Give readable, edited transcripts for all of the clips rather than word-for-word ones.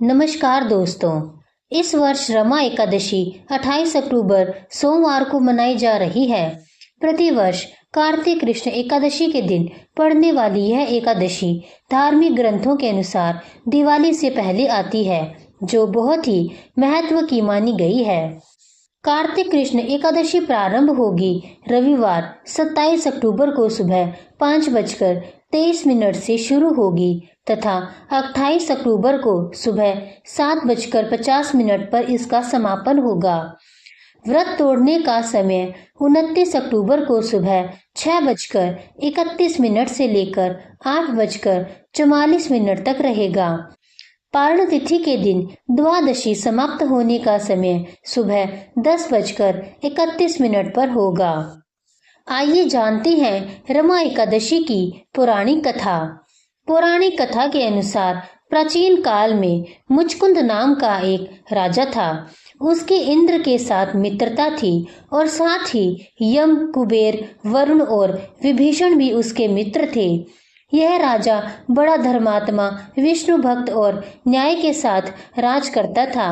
नमस्कार दोस्तों। इस वर्ष रमा एकादशी 28 अक्टूबर सोमवार को मनाई जा रही है। प्रतिवर्ष कार्तिक कृष्ण एकादशी के दिन पड़ने वाली यह एकादशी धार्मिक ग्रंथों के अनुसार दिवाली से पहले आती है, जो बहुत ही महत्व की मानी गई है। कार्तिक कृष्ण एकादशी प्रारंभ होगी रविवार 27 अक्टूबर को सुबह 5:23 से शुरू होगी तथा 28 अक्टूबर को सुबह 7:50 पर इसका समापन होगा। व्रत तोड़ने का समय 29 अक्टूबर को सुबह 6:31 से लेकर 8:44 तक रहेगा। पारण तिथि के दिन द्वादशी समाप्त होने का समय सुबह 10:31 पर होगा। आइए जानते हैं रमा एकादशी की पौराणिक कथा। पौराणिक कथा के अनुसार प्राचीन काल में मुचकुंद नाम का एक राजा था। उसके इंद्र के साथ मित्रता थी और साथ ही यम, कुबेर, वरुण और विभीषण भी उसके मित्र थे। यह राजा बड़ा धर्मात्मा, विष्णु भक्त और न्याय के साथ राज करता था।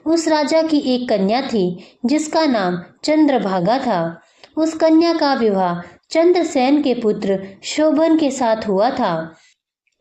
उस राजा की एक कन्या थी जिसका नाम चंद्रभागा था। उस कन्या का विवाह चंद्रसेन के पुत्र शोभन के साथ हुआ था।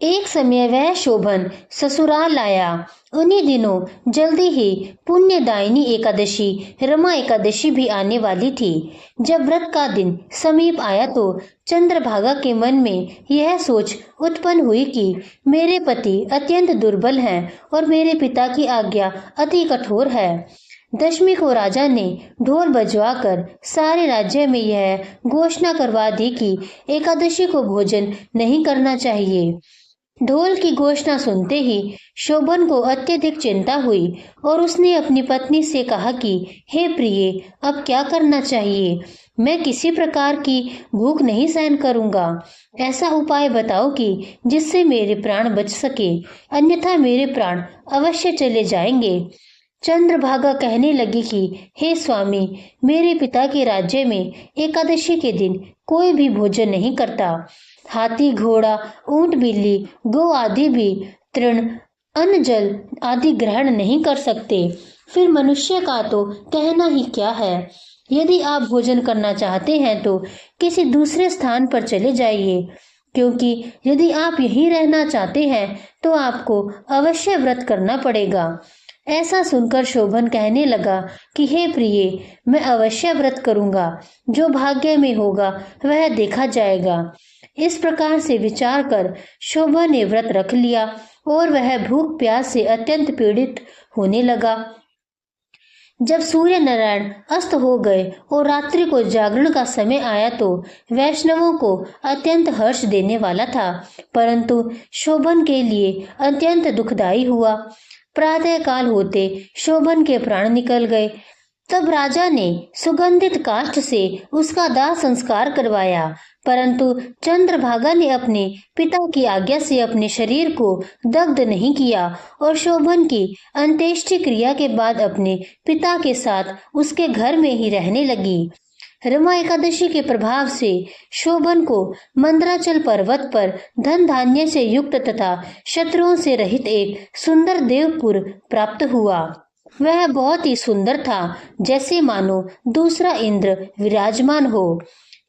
एक समय वह शोभन ससुराल आया। उन्हीं दिनों जल्दी ही पुण्यदायिनी एकादशी रमा एकादशी भी आने वाली थी। जब व्रत का दिन समीप आया तो चंद्रभागा के मन में यह सोच उत्पन्न हुई कि मेरे पति अत्यंत दुर्बल हैं और मेरे पिता की आज्ञा अति कठोर है। दशमी को राजा ने ढोल बजवाकर सारे राज्य में यह घोषणा करवा दी कि एकादशी को भोजन नहीं करना चाहिए। ढोल की घोषणा सुनते ही शोभन को अत्यधिक चिंता हुई और उसने अपनी पत्नी से कहा कि हे प्रिय, अब क्या करना चाहिए? मैं किसी प्रकार की भूख नहीं सहन करूंगा। ऐसा उपाय बताओ कि जिससे मेरे प्राण बच सके, अन्यथा मेरे प्राण अवश्य चले जाएंगे। चंद्रभागा कहने लगी कि हे स्वामी, मेरे पिता के राज्य में एकादशी के दिन कोई भी भोजन नहीं करता। हाथी, घोड़ा, ऊंट, बिल्ली, गौ आदि भी तृण, अन्न, जल आदि ग्रहण नहीं कर सकते। फिर मनुष्य का तो कहना ही क्या है। यदि आप भोजन करना चाहते हैं तो किसी दूसरे स्थान पर चले जाइए, क्योंकि यदि आप यहीं रहना चाहते हैं तो आपको अवश्य व्रत करना पड़ेगा। ऐसा सुनकर शोभन कहने लगा कि हे प्रिय, मैं अवश्य व्रत करूंगा। जो भाग्य में होगा वह देखा जाएगा। इस प्रकार से विचार कर शोभन ने व्रत रख लिया और वह भूख प्यास से अत्यंत पीड़ित होने लगा। जब सूर्य नारायण अस्त हो गए और रात्रि को जागरण का समय आया तो वैष्णवों को अत्यंत हर्ष देने वाला था, परंतु शोभन के लिए अत्यंत दुखदायी हुआ। प्रातः काल होते शोभन के प्राण निकल गए। तब राजा ने सुगंधित काष्ठ से उसका दाह संस्कार करवाया, परंतु चंद्रभागा ने अपने पिता की आज्ञा से अपने शरीर को दग्ध नहीं किया और शोभन की अंत्येष्टि क्रिया के बाद अपने पिता के साथ उसके घर में ही रहने लगी। रमा एकादशी के प्रभाव से शोभन को मंदराचल पर्वत पर धन धान्य से युक्त तथा शत्रुओं से रहित एक सुंदर देवपुर प्राप्त हुआ। वह बहुत ही सुंदर था, जैसे मानो दूसरा इंद्र विराजमान हो।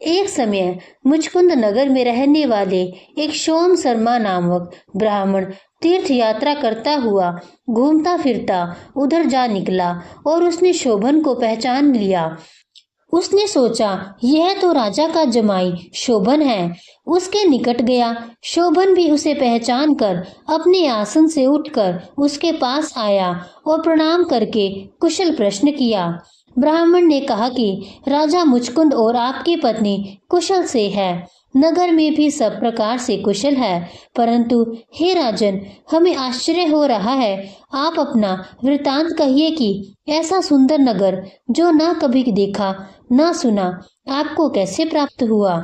एक समय मुचकुंद नगर में रहने वाले एक सोम शर्मा नामक ब्राह्मण तीर्थ यात्रा करता हुआ घूमता फिरता उधर जा निकला और उसने शोभन को पहचान लिया। उसने सोचा, यह तो राजा का जमाई शोभन है। उसके निकट गया। शोभन भी उसे पहचान कर अपने आसन से उठकर उसके पास आया और प्रणाम करके कुशल प्रश्न किया। ब्राह्मण ने कहा कि राजा मुचकुंद और आपकी पत्नी कुशल से है। नगर में भी सब प्रकार से कुशल है, परंतु हे राजन, हमें आश्चर्य हो रहा है। आप अपना वृतांत कहिए कि ऐसा सुंदर नगर जो ना कभी देखा ना सुना, आपको कैसे प्राप्त हुआ?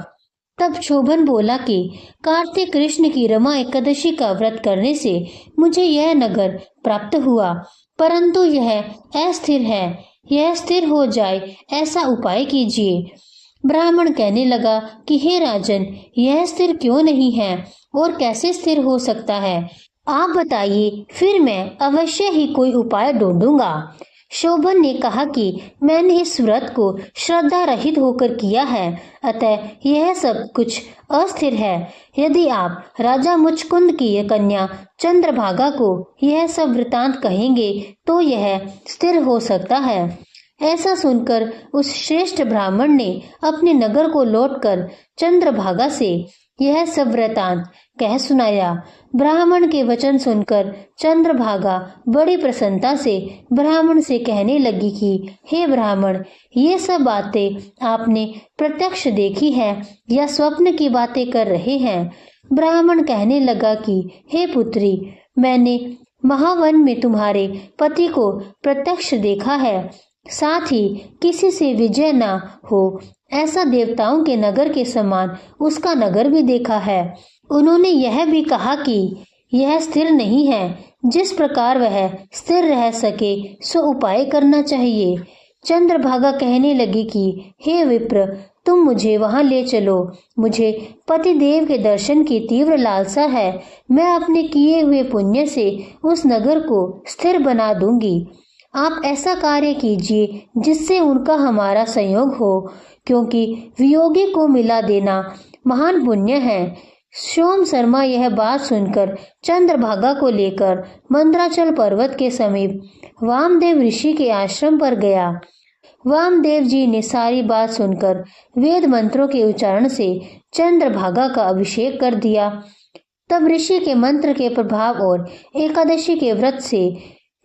तब शोभन बोला कि कार्तिक कृष्ण की रमा एकादशी का व्रत करने से मुझे यह नगर प्राप्त हुआ, परंतु यह अस्थिर है। यह स्थिर हो जाए ऐसा उपाय कीजिए। ब्राह्मण कहने लगा कि हे राजन, यह स्थिर क्यों नहीं है और कैसे स्थिर हो सकता है? आप बताइए, फिर मैं अवश्य ही कोई उपाय ढूंढूंगा। शोभन ने कहा कि मैंने इस व्रत को श्रद्धा रहित होकर किया है, अतः यह सब कुछ अस्थिर है। यदि आप राजा मुचकुंद की कन्या चंद्रभागा को यह सब वृतांत कहेंगे तो यह स्थिर हो सकता है। ऐसा सुनकर उस श्रेष्ठ ब्राह्मण ने अपने नगर को लौटकर चंद्रभागा से यह सब वृतांत कह सुनाया। ब्राह्मण के वचन सुनकर चंद्रभागा बड़ी प्रसन्नता से ब्राह्मण से कहने लगी कि हे ब्राह्मण, ये सब बातें आपने प्रत्यक्ष देखी है या स्वप्न की बातें कर रहे हैं? ब्राह्मण कहने लगा कि हे पुत्री, मैंने महावन में तुम्हारे पति को प्रत्यक्ष देखा है, साथ ही किसी से विजय न हो ऐसा देवताओं के नगर के समान उसका नगर भी देखा है। उन्होंने यह भी कहा कि यह स्थिर नहीं है, जिस प्रकार वह स्थिर रह सके सो उपाय करना चाहिए। चंद्रभागा कहने लगी कि हे विप्र, तुम मुझे वहां ले चलो। मुझे पतिदेव के दर्शन की तीव्र लालसा है। मैं अपने किए हुए पुण्य से उस नगर को स्थिर बना दूंगी। आप ऐसा कार्य कीजिए जिससे उनका हमारा संयोग हो, क्योंकि वियोगी को मिला देना महान पुण्य है। सोम शर्मा यह बात सुनकर चंद्रभागा को लेकर मंदराचल पर्वत के समीप वामदेव ऋषि के आश्रम पर गया। वामदेव जी ने सारी बात सुनकर वेद मंत्रों के उच्चारण से चंद्रभागा का अभिषेक कर दिया। तब ऋषि के मंत्र के प्रभाव और एकादशी के व्रत से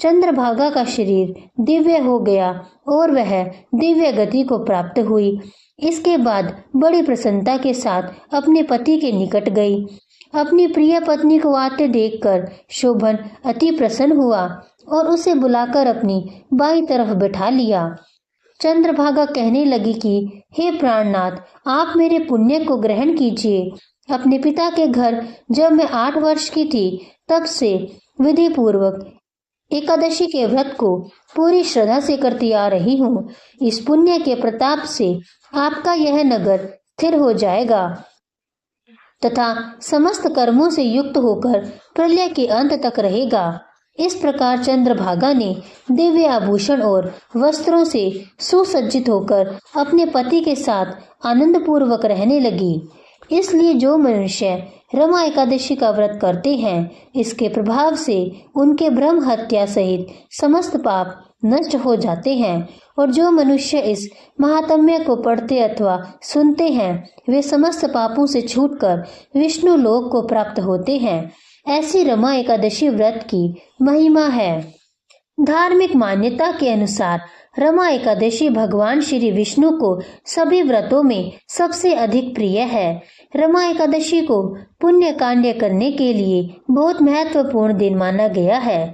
चंद्रभागा का शरीर दिव्य हो गया और वह दिव्य गति को प्राप्त हुई। इसके बाद बड़ी प्रसन्नता के साथ अपने पति के निकट गई। अपनी प्रिय पत्नी को आते देखकर शोभन अति प्रसन्न हुआ और उसे बुलाकर अपनी बाईं तरफ बैठा लिया। चंद्रभागा कहने लगी कि हे प्राणनाथ, आप मेरे पुण्य को ग्रहण कीजिए। अपने पिता के घर जब मैं 8 वर्ष की थी तब से विधि पूर्वक एकादशी के व्रत को पूरी श्रद्धा से करती आ रही हूँ। इस पुण्य के प्रताप से आपका यह नगर स्थिर हो जाएगा तथा समस्त कर्मों से युक्त होकर प्रलय के अंत तक रहेगा। इस प्रकार चंद्रभागा ने दिव्य आभूषण और वस्त्रों से सुसज्जित होकर अपने पति के साथ आनंद पूर्वक रहने लगी। इसलिए जो मनुष्य रमा एकादशी का व्रत करते हैं, इसके प्रभाव से उनके ब्रह्म हत्या सहित समस्त पाप नष्ट हो जाते हैं और जो मनुष्य इस महात्म्य को पढ़ते अथवा सुनते हैं, वे समस्त पापों से छूटकर विष्णु लोक को प्राप्त होते हैं। ऐसी रमा एकादशी व्रत की महिमा है। धार्मिक मान्यता के अनुसार रमा एकादशी भगवान श्री विष्णु को सभी व्रतों में सबसे अधिक प्रिय है। रमा एकादशी को पुण्य कार्य करने के लिए बहुत महत्वपूर्ण दिन माना गया है।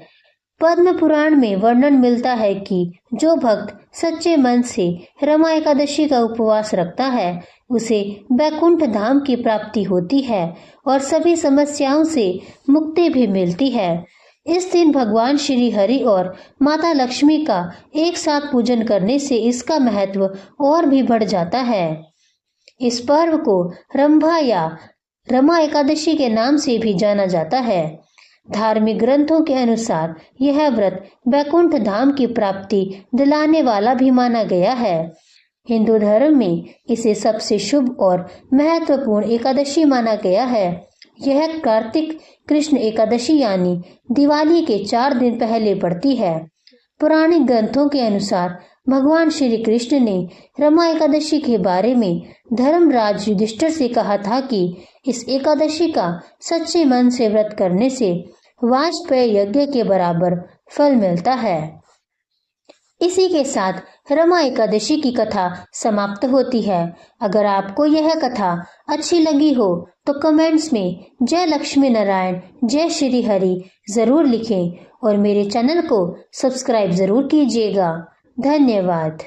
पद्म पुराण में वर्णन मिलता है कि जो भक्त सच्चे मन से रमा एकादशी का उपवास रखता है, उसे बैकुंठ धाम की प्राप्ति होती है और सभी समस्याओं से मुक्ति भी मिलती है। इस दिन भगवान श्री हरि और माता लक्ष्मी का एक साथ पूजन करने से इसका महत्व और भी बढ़ जाता है। इस पर्व को रंभा या रमा एकादशी के नाम से भी जाना जाता है। धार्मिक ग्रंथों के अनुसार यह व्रत बैकुंठ धाम की प्राप्ति दिलाने वाला भी माना गया है। हिंदू धर्म में इसे सबसे शुभ और महत्वपूर्ण एकादशी माना गया है। यह कार्तिक कृष्ण एकादशी यानी दिवाली के 4 दिन पहले पड़ती है। पुराणिक ग्रंथों के अनुसार भगवान श्री कृष्ण ने रमा एकादशी के बारे में धर्मराज युधिष्ठिर से कहा था कि इस एकादशी का सच्चे मन से व्रत करने से वाजपेय यज्ञ के बराबर फल मिलता है। इसी के साथ रमा एकादशी की कथा समाप्त होती है। अगर आपको यह कथा अच्छी लगी हो तो कमेंट्स में जय लक्ष्मी नारायण जय श्री हरि जरूर लिखें और मेरे चैनल को सब्सक्राइब जरूर कीजिएगा। धन्यवाद।